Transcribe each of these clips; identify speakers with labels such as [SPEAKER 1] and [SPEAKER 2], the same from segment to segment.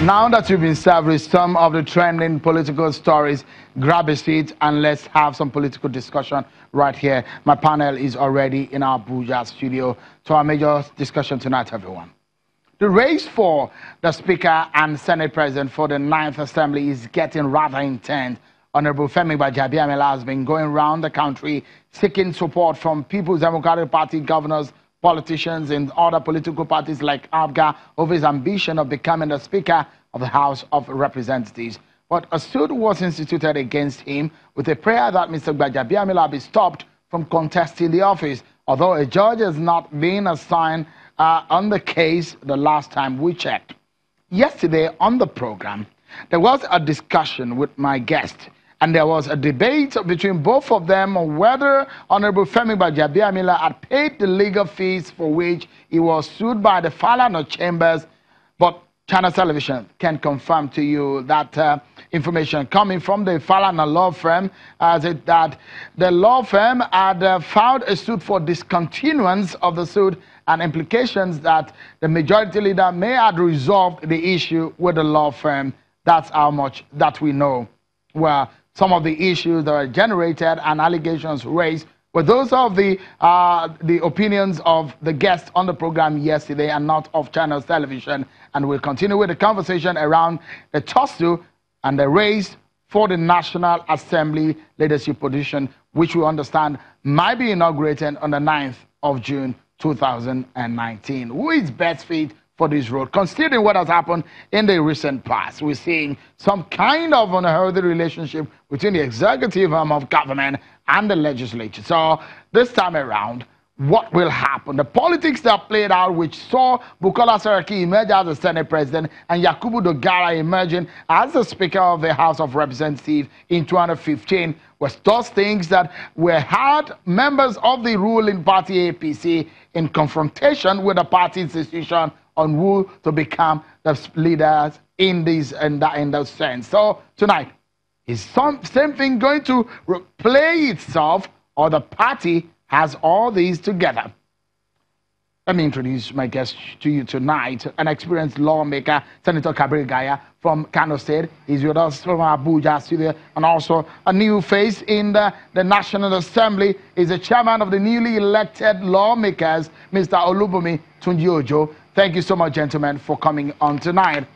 [SPEAKER 1] Now that you've been served with some of the trending political stories, grab a seat and let's have some political discussion right here. My panel is already in our Abuja studio. To our major discussion tonight, everyone. The race for the Speaker and Senate President for the 9th Assembly is getting rather intense. Honorable Femi Gbajabiamila has been going around the country seeking support from People's Democratic Party governors, politicians and other political parties like ABGA over his ambition of becoming the Speaker of the House of Representatives. But a suit was instituted against him with a prayer that Mr. Gbajabiamila be stopped from contesting the office, although a judge has not been assigned on the case the last time we checked. Yesterday on the program, there was a discussion with my guest, and there was a debate between both of them on whether Honorable Femi Gbajabiamila had paid the legal fees for which he was sued by the Falana Chambers. But Channel Television can confirm to you that information coming from the Falana law firm that the law firm had filed a suit for discontinuance of the suit and implications that the majority leader may have resolved the issue with the law firm. That's how much that we know. Well, some of the issues that are generated and allegations raised were those of the opinions of the guests on the program yesterday and not of Channel Television. And we'll continue with the conversation around the tussle and the race for the National Assembly leadership position, which we understand might be inaugurated on the 9th of June 2019. Who is best fit for this road? Considering what has happened in the recent past, we're seeing some kind of unhealthy relationship between the executive arm of government and the legislature. So this time around, what will happen? The politics that played out, which saw Bukola Saraki emerge as the Senate President and Yakubu Dogara emerging as the Speaker of the House of Representatives in 2015, was those things that were had members of the ruling party APC in confrontation with the party institution on who to become the leaders in that sense. So tonight, is same thing going to play itself, or the party has all these together? Let me introduce my guest to you tonight, an experienced lawmaker, Senator Kabir Gaya from Kano State. He's with us from Abuja studio, and also a new face in the National Assembly. He's the chairman of the newly elected lawmakers, Mr. Olubunmi Tunji-Ojo. Thank you so much, gentlemen, for coming on tonight.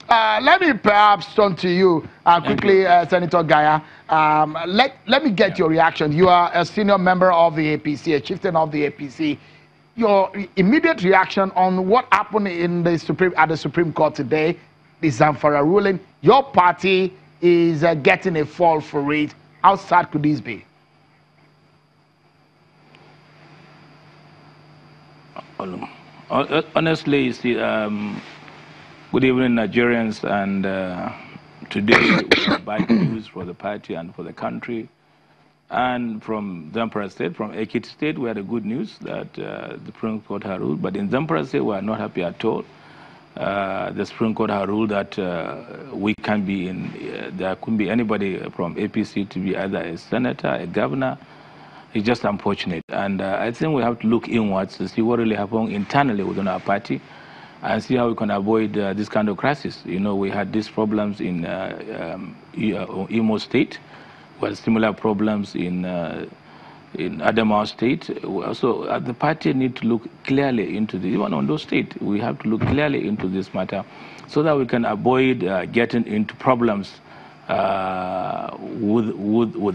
[SPEAKER 1] Let me perhaps turn to you quickly, Senator Gaya. Let me get your reaction. You are a senior member of the APC, a chieftain of the APC. Your immediate reaction on what happened in the at the Supreme Court today, the Zamfara ruling. Your party is getting a fall for it. How sad could this be?
[SPEAKER 2] Honestly, you see, good evening, Nigerians, and today we have bad news for the party and for the country. And from Zamfara State, from Ekiti State, we had a good news that the Supreme Court had ruled. But in Zamfara State, we are not happy at all. The Supreme Court had ruled that we can be there couldn't be anybody from APC to be either a senator, a governor. It's just unfortunate. And I think we have to look inwards to see what really happened internally within our party and see how we can avoid this kind of crisis. You know, we had these problems in Imo State. We had similar problems in Adamawa State. So the party need to look clearly into this. Even on those states, we have to look clearly into this matter so that we can avoid getting into problems with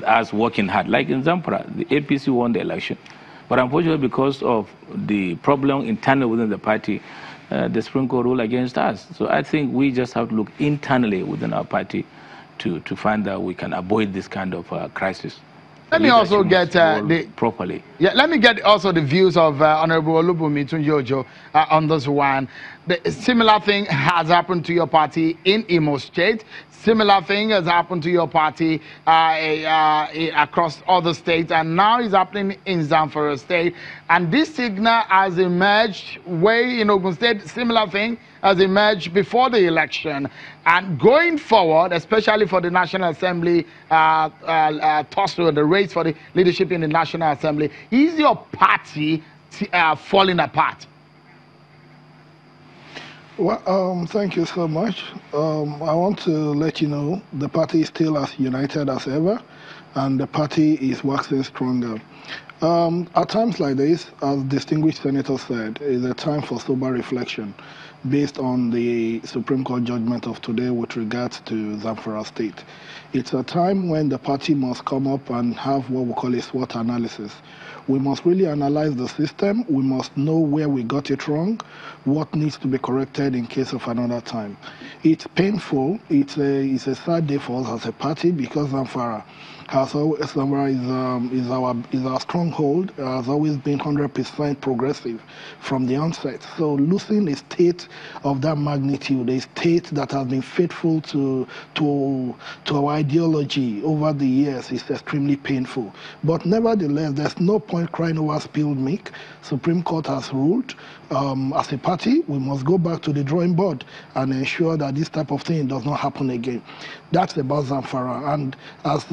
[SPEAKER 2] us working hard. Like in Zamfara, the APC won the election. But unfortunately, because of the problem internally within the party, the Supreme Court ruled against us. So I think we just have to look internally within our party to find that we can avoid this kind of crisis.
[SPEAKER 1] Let me also get
[SPEAKER 2] properly.
[SPEAKER 1] Yeah, let me get also the views of Honorable Olubunmi Tunji-Ojo on this one. The similar thing has happened to your party in Imo State. Similar thing has happened to your party across other states, and now it's happening in Zamfara State. And this signal has emerged way in Ogun State. Similar thing has emerged before the election. And going forward, especially for the National Assembly tussle, the race for the leadership in the National Assembly, is your party falling apart?
[SPEAKER 3] Well, thank you so much. I want to let you know the party is still as united as ever, and the party is waxing stronger. At times like this, as distinguished senator said, is a time for sober reflection based on the Supreme Court judgment of today with regards to Zamfara State. It's a time when the party must come up and have what we call a SWOT analysis. We must really analyze the system. We must know where we got it wrong, what needs to be corrected in case of another time. It's painful. It's a sad day for us as a party because Zamfara has always, is our stronghold, has always been 100% progressive from the onset. So losing a state of that magnitude, a state that has been faithful to our ideology over the years, is extremely painful. But nevertheless, there's no point crying over spilled milk. Supreme Court has ruled. As a party, we must go back to the drawing board and ensure that this type of thing does not happen again. That's about Zamfara. And as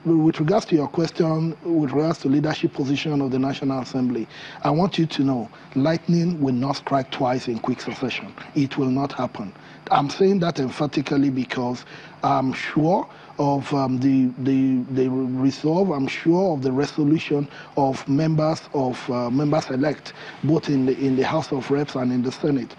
[SPEAKER 3] with regards to your question, with regards to leadership position of the National Assembly, I want you to know, lightning will not strike twice in quick succession. It will not happen. I'm saying that emphatically because I'm sure of the resolve. I'm sure of the resolution of members elect, both in the House of Reps and in the Senate.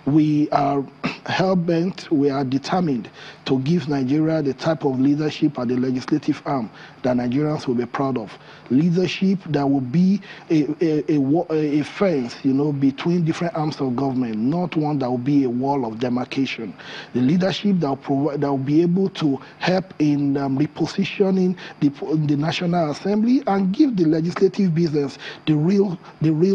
[SPEAKER 3] We are hell-bent, we are determined to give Nigeria the type of leadership at the legislative arm that Nigerians will be proud of. Leadership that will be a fence, between different arms of government, not one that will be a wall of demarcation. The leadership that will be able to help in repositioning the National Assembly and give the legislative business the real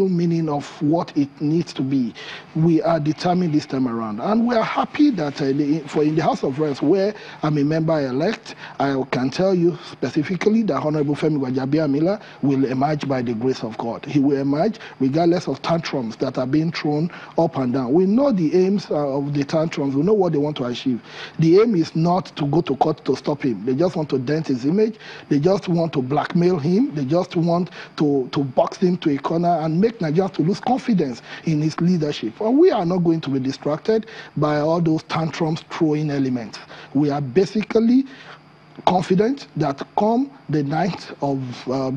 [SPEAKER 3] meaning of what it needs to be. We are determined this time around, and we are happy that in the House of Reps, where I'm a member-elect, I can tell you specifically that Honorable Femi Gbajabiamila will emerge by the grace of God. He will emerge regardless of tantrums that are being thrown up and down. We know the aims of the tantrums. We know what they want to achieve. The aim is not to go to court to stop him. They just want to dent his image. They just want to blackmail him. They just want to box him to a corner and make Nigerians to lose confidence in his leadership. And we are not going to be distracted by all those tantrums throwing elements. We are basically confident that come the 9th of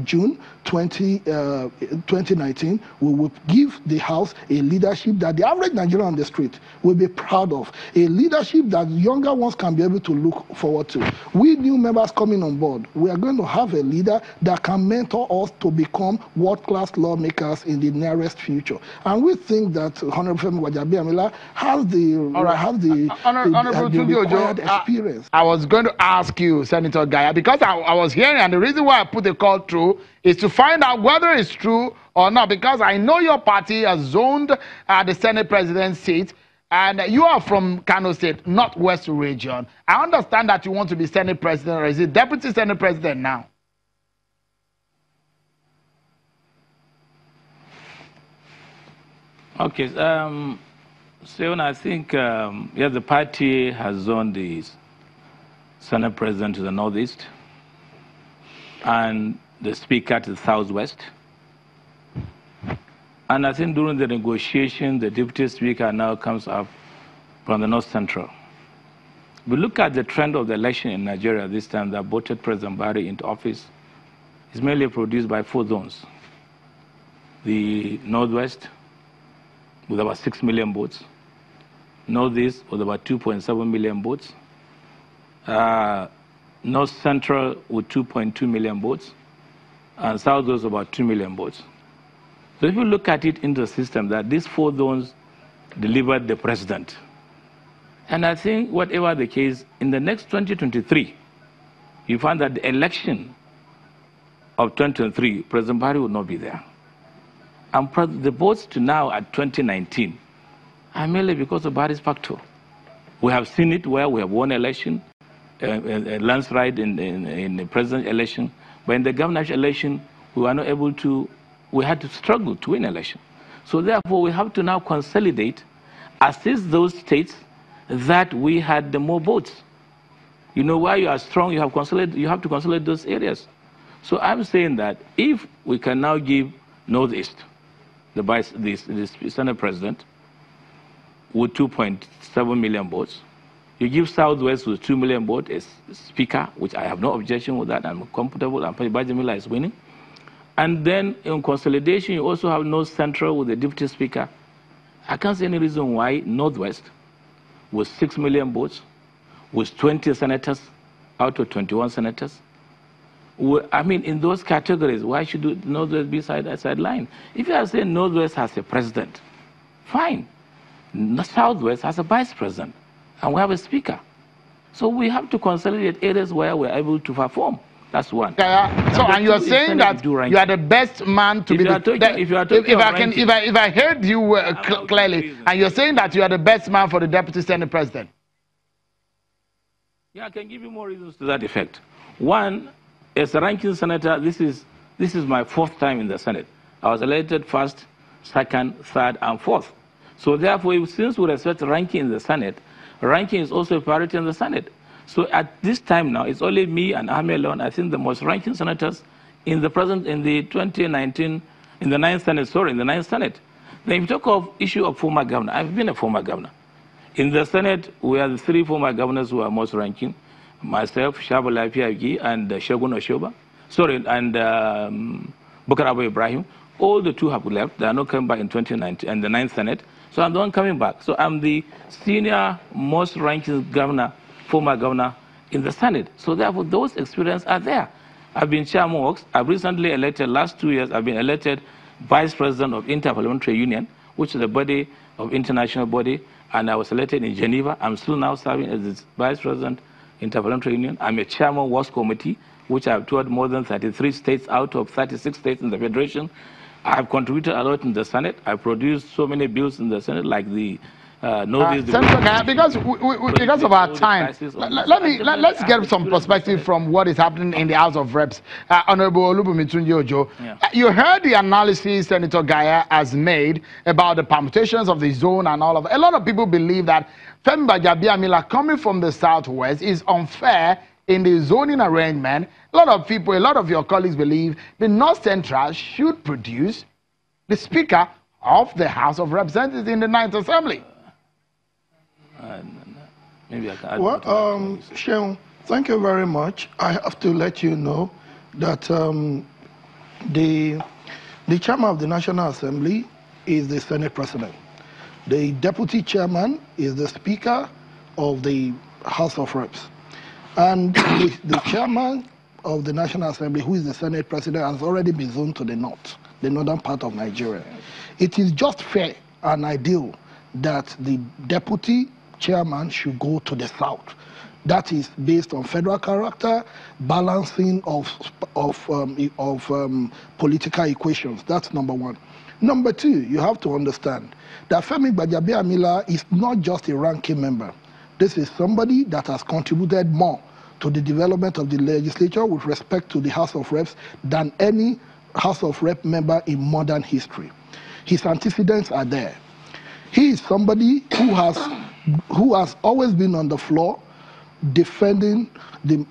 [SPEAKER 3] June 2019, we will give the House a leadership that the average Nigerian on the street will be proud of, a leadership that younger ones can be able to look forward to. We new members coming on board, we are going to have a leader that can mentor us to become world-class lawmakers in the nearest future. And we think that Honorable Femi Gbajabiamila has the required experience.
[SPEAKER 1] I was going to ask you, Senator Gaya, because I was hearing, and the reason why I put the call through is to find out whether it's true or not, because I know your party has zoned the Senate President seat, and you are from Kano State, Northwest region. I understand that you want to be Senate President, or is it Deputy Senate President now?
[SPEAKER 2] Okay, so I think, yes, the party has zoned the Senate President to the Northeast and the Speaker to the Southwest. And I think during the negotiation, the Deputy Speaker now comes up from the North Central. We look at the trend of the election in Nigeria this time that voted President Buhari into office is mainly produced by 4 zones. The Northwest, with about 6 million votes. Northeast, with about 2.7 million votes. North Central, with 2.2 million votes. And Southwest, about 2 million votes. So if you look at it in the system, that these 4 zones delivered the president. And I think whatever the case, in the next 2023, you find that the election of 2023, President Buhari will not be there. And the votes to now at 2019 are merely because of Buhari's factor. We have seen it where we have won election, a landslide in the presidential election, but in the governorship election, we were not able to, we had to struggle to win election. So therefore, we have to now consolidate, assist those states that we had the more votes. You know, where you are strong, you have to consolidate those areas. So I'm saying that if we can now give Northeast the Senate President, with 2.7 million votes. You give Southwest with 2 million votes a speaker, which I have no objection with that. I'm comfortable, and Bajamila is winning. And then in consolidation, you also have North Central with the deputy speaker. I can't see any reason why Northwest, with 6 million votes, with 20 senators out of 21 senators, I mean, in those categories, why should Northwest be sidelined? If you are saying Northwest has a president, fine. Southwest has a vice president, and we have a speaker. So we have to consolidate areas where we're able to perform. That's one.
[SPEAKER 1] So, and you're saying that you are the best man to be if I heard you clearly, and you're saying that you are the best man for the deputy senate president.
[SPEAKER 2] Yeah, I can give you more reasons to that effect. One, as a ranking senator, this is my 4th time in the Senate. I was elected 1st, 2nd, 3rd, and 4th. So therefore, since we respect ranking in the Senate, ranking is also a priority in the Senate. So at this time now, it's only me and Ahmed alone, I think the most ranking senators in the 2019, in the 9th Senate. Then if you talk of issue of former governor, I've been a former governor. In the Senate, we are the 3 former governors who are most ranking. Myself, Shabalai Piagi, and Shogun Oshoba, and Bukar Abu Ibrahim. All the 2 have left. They are not coming back in 2019 and the 9th Senate. So I'm the one coming back. So I'm the senior, most ranking governor, former governor in the Senate. So therefore, those experiences are there. I've been chairman works. I've recently elected, last 2 years, I've been elected vice president of Interparliamentary Union, which is a body of international body, and I was elected in Geneva. I'm still now serving as the vice president Interparliamentary Union. I'm a chairman Works Committee, which I've toured more than 33 states out of 36 states in the Federation. I've contributed a lot in the Senate. I produced so many bills in the Senate, like the
[SPEAKER 1] because of our time, let's get some perspective from what is happening in the House of Reps. Honorable Olubumitunji Ojo, you heard the analysis Senator Gaya has made about the permutations of the zone and all of it. A lot of people believe that Femi Gbajabiamila coming from the Southwest is unfair in the zoning arrangement. A lot of people, a lot of your colleagues believe the North Central should produce the Speaker of the House of Representatives in the 9th Assembly.
[SPEAKER 2] Maybe I can add
[SPEAKER 3] Sheung, thank you very much. I have to let you know that the chairman of the National Assembly is the Senate President. The deputy chairman is the Speaker of the House of Reps. And the chairman of the National Assembly, who is the Senate President, has already been zoned to the north, the northern part of Nigeria. It is just fair and ideal that the deputy chairman should go to the south. That is based on federal character, balancing of political equations. That's number one. Number two, you have to understand that Femi Gbajabiamila is not just a ranking member. This is somebody that has contributed more to the development of the legislature with respect to the House of Reps than any House of Rep member in modern history. His antecedents are there. He is somebody who has always been on the floor defending the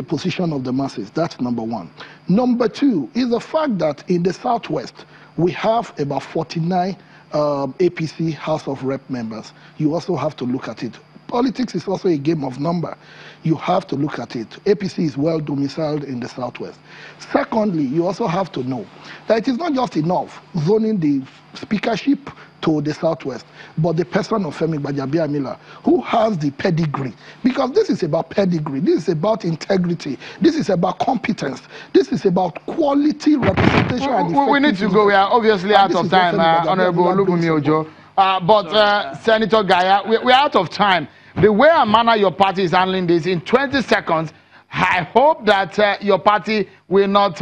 [SPEAKER 3] position of the masses. That's number one. Number two is the fact that in the Southwest, we have about 49 APC House of Rep members. You also have to look at it. Politics is also a game of number. You have to look at it. APC is well domiciled in the Southwest. Secondly, you also have to know that it is not just enough zoning the speakership to the Southwest, but the person of Femi Gbajabiamila, who has the pedigree. Because this is about pedigree, this is about integrity, this is about competence, this is about quality representation.
[SPEAKER 1] We need to go. We are obviously out of time, Honorable Olubunmi Ojo. But Senator Gaya, we're out of time. The way and manner your party is handling this, in 20 seconds, I hope that your party will not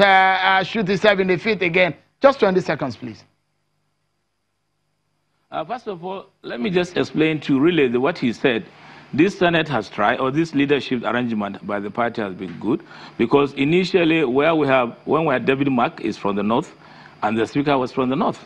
[SPEAKER 1] shoot itself in the feet again. Just 20 seconds, please.
[SPEAKER 2] First of all, let me just explain to you really what he said. This Senate has tried, or this leadership arrangement by the party has been good, because initially when we had David Mark is from the north, and the Speaker was from the north.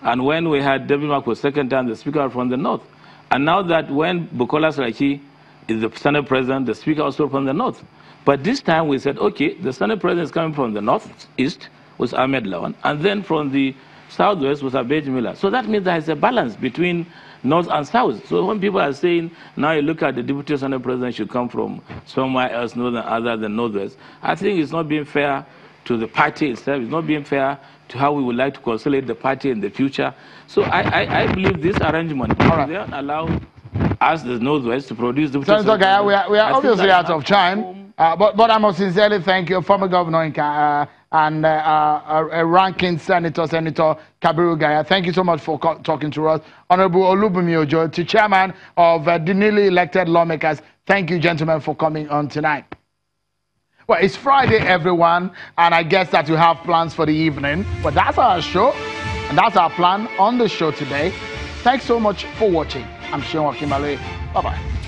[SPEAKER 2] And when we had David Mark for second time, the Speaker was from the north. And now that when Bukola Saraki is the Senate President, the Speaker also from the north. But this time we said, okay, the Senate President is coming from the northeast, with Ahmed Lawan, and then from the Southwest was Abed Miller. So that means there is a balance between North and South. So when people are saying, now you look at the Deputy Senate President should come from somewhere else other than Northwest, I think it's not being fair to the party itself. It's not being fair to how we would like to consolidate the party in the future. So I believe this arrangement, if they don't allow us, the Northwest, to produce the
[SPEAKER 1] Senator Gaya, we are obviously out of time, but I must sincerely thank you, former governor and a ranking senator, Senator Kabiru Gaya. Thank you so much for talking to us. Honorable Olubunmi Ojo, the chairman of the newly elected lawmakers. Thank you, gentlemen, for coming on tonight. Well, it's Friday, everyone, and I guess that you have plans for the evening. But that's our show, and that's our plan on the show today. Thanks so much for watching. I'm Sean Wakimale. Bye-bye.